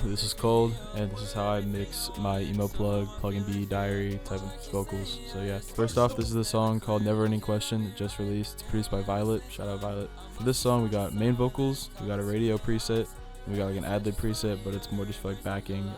this is Cold, and this is how I mix my emo plug-and-B diary type of vocals. So yeah, first off, this is the song called Never Ending Question, just released. It's produced by Violet, shout out Violet. For this song, we got main vocals, we got a radio preset, and we got like an Ad Lib preset, but it's more just for like backing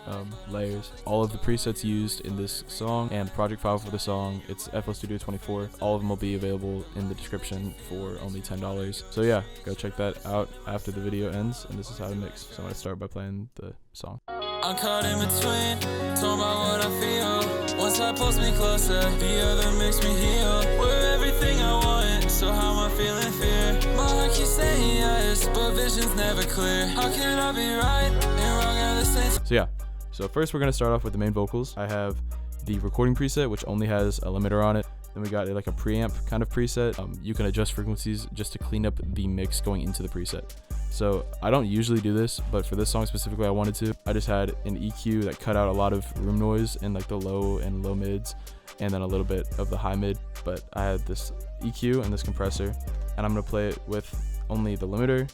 layers. All of the presets used in this song and the project file for the song, it's FL Studio 24. All of them will be available in the description for only $10. So yeah, go check that out after the video ends, and this is how to mix. So I'm gonna start by playing the song. I'm caught in between, torn by what I feel. One side pulls me closer, the other makes me heal. We're everything I want, so how am I feeling fear? My heart keeps saying yes, but vision's never clear. How can I be right and wrong at the same time? So yeah, so first we're gonna start off with the main vocals. I have the recording preset, which only has a limiter on it. Then we got like a preamp kind of preset. You can adjust frequencies just to clean up the mix going into the preset. So I don't usually do this, but for this song specifically I wanted to. I just had an EQ that cut out a lot of room noise in like the low and low mids, and then a little bit of the high mid. But I had this EQ and this compressor, and I'm gonna play it with only the limiter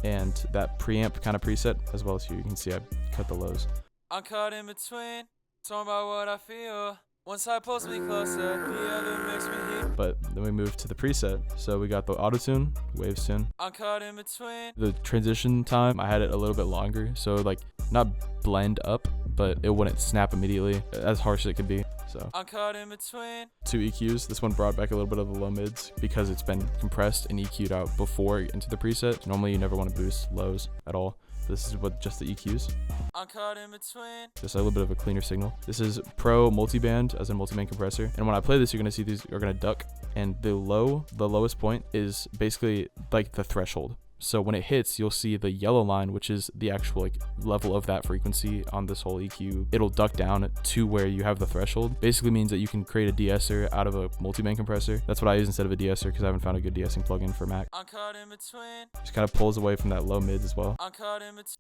and that preamp kind of preset, as well as here you can see I cut the lows. I'm caught in between, torn by what I feel. One side pulls me closer, the other makes me heal. But then we move to the preset. So we got the auto tune, waves tune. I'm caught in between. The transition time, I had it a little bit longer, so like not blend up, but it wouldn't snap immediately, as harsh as it could be. So I'm caught in between. 2 EQs. This one brought back a little bit of the low mids because it's been compressed and EQ'd out before into the preset. Normally you never want to boost lows at all. This is with just the EQs. I'm caught in between. Just a little bit of a cleaner signal. This is Pro multiband, as in multiband compressor. And when I play this, you're gonna see these are gonna duck. And the lowest point is basically like the threshold. So when it hits, you'll see the yellow line, which is the actual like level of that frequency on this whole EQ. It'll duck down to where you have the threshold. Basically means that you can create a de-esser out of a multiband compressor. That's what I use instead of a de-esser because I haven't found a good de-essing plugin for Mac. I'm caught in between. Just kind of pulls away from that low mids as well. I'm caught in between.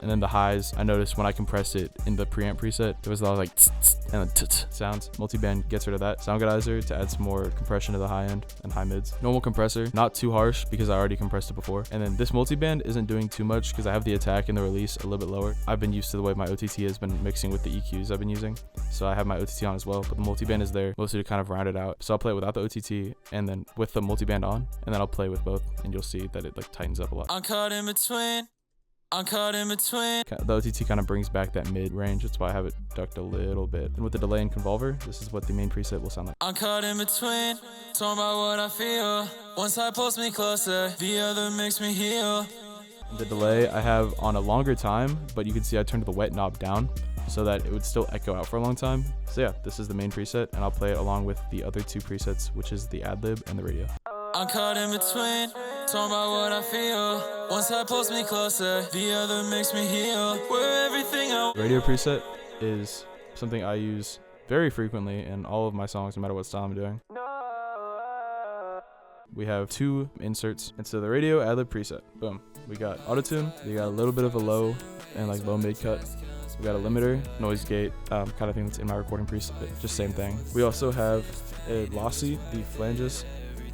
And then the highs, I noticed when I compressed it in the preamp preset, there was a lot of like tss, tss, and then tss sounds. Multiband gets rid of that. Sound Godizer to add some more compression to the high end and high mids. Normal compressor, not too harsh because I already compressed it before. And then this multiband isn't doing too much because I have the attack and the release a little bit lower. I've been used to the way my OTT has been mixing with the EQs I've been using. So I have my OTT on as well, but the multiband is there mostly to kind of round it out. So I'll play it without the OTT and then with the multiband on, and then I'll play with both, and you'll see that it like tightens up a lot. I'm caught in between. I'm caught in between. The OTT kind of brings back that mid range. That's why I have it ducked a little bit. And with the delay and convolver, this is what the main preset will sound like. I'm caught in between, torn by what I feel. One side pulls me closer, the other makes me heal. The delay I have on a longer time, but you can see I turned the wet knob down so that it would still echo out for a long time. So yeah, this is the main preset, and I'll play it along with the other 2 presets, which is the Ad Lib and the radio. I'm caught in between, torn by what I feel. One side pulls me closer, the other makes me heal. We're everything I want. Radio preset is something I use very frequently in all of my songs, no matter what style I'm doing. We have 2 inserts into the radio Ad Lib preset. Boom. We got autotune. We got a little bit of a low and like low mid cut. We got a limiter, noise gate, kind of thing that's in my recording preset. Just same thing. We also have a lossy, the flanges,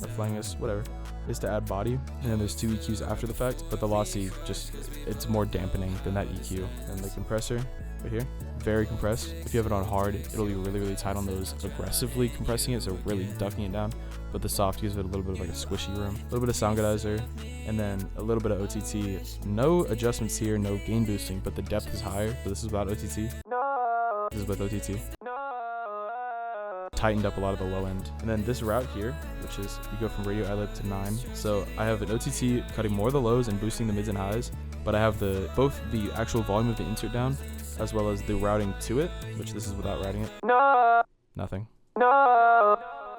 or flangus, whatever, is to add body. And then there's 2 EQs after the fact, but the lossy just, it's more dampening than that EQ. And the compressor right here, very compressed. If you have it on hard, it'll be really, really tight on those. Aggressively compressing it, so really ducking it down. But the soft gives it a little bit of like a squishy room. A little bit of Sound Godizer, and then a little bit of OTT. No adjustments here, no gain boosting, but the depth is higher. So this is without OTT. This is with OTT. Tightened up a lot of the low end. And then this route here, which is you go from radio Ad Lib to 9. So I have an OTT cutting more of the lows and boosting the mids and highs, but I have both the actual volume of the insert down as well as the routing to it, which this is without routing it. Nothing.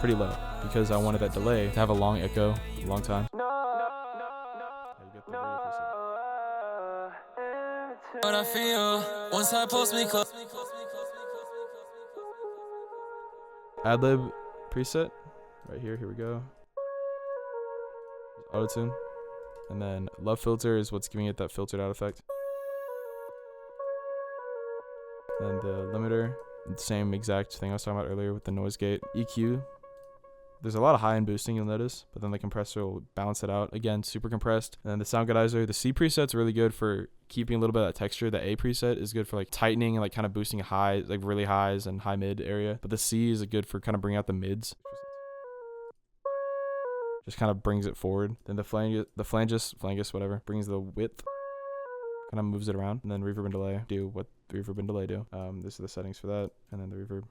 Pretty low because I wanted that delay to have a long echo, a long time. What I feel, one side pulls me close. Ad Lib preset right here. Here we go. Autotune, and then Love Filter is what's giving it that filtered out effect. Then the limiter, same exact thing I was talking about earlier with the noise gate. EQ, There's a lot of high-end boosting, you'll notice, but then the compressor will balance it out. Again, super compressed. And then the sound guidizer, the C preset's really good for keeping a little bit of that texture. The A preset is good for like tightening and like kind of boosting high, like really highs and high mid area. But the C is good for kind of bringing out the mids. Just kind of brings it forward. Then the flangus, whatever, brings the width, kind of moves it around. And then reverb and delay do what the reverb and delay do. These are the settings for that. And then the reverb.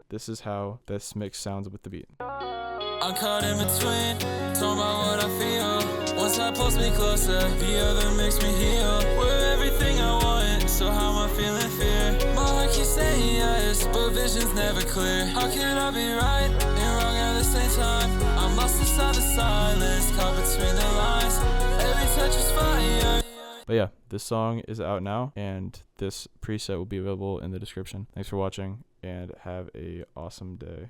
This is how this mix sounds with the beat. I'm caught in between, torn by what I feel. One side pulls me closer, the other makes me heal. We're everything I want, so how am I feeling fear? My heart keeps saying yes, but vision's never clear. How can I be right and wrong at the same time? I'm lost inside the silence, caught between the lines. Every touch is fire. But yeah, this song is out now, and this preset will be available in the description. Thanks for watching, and have a awesome day.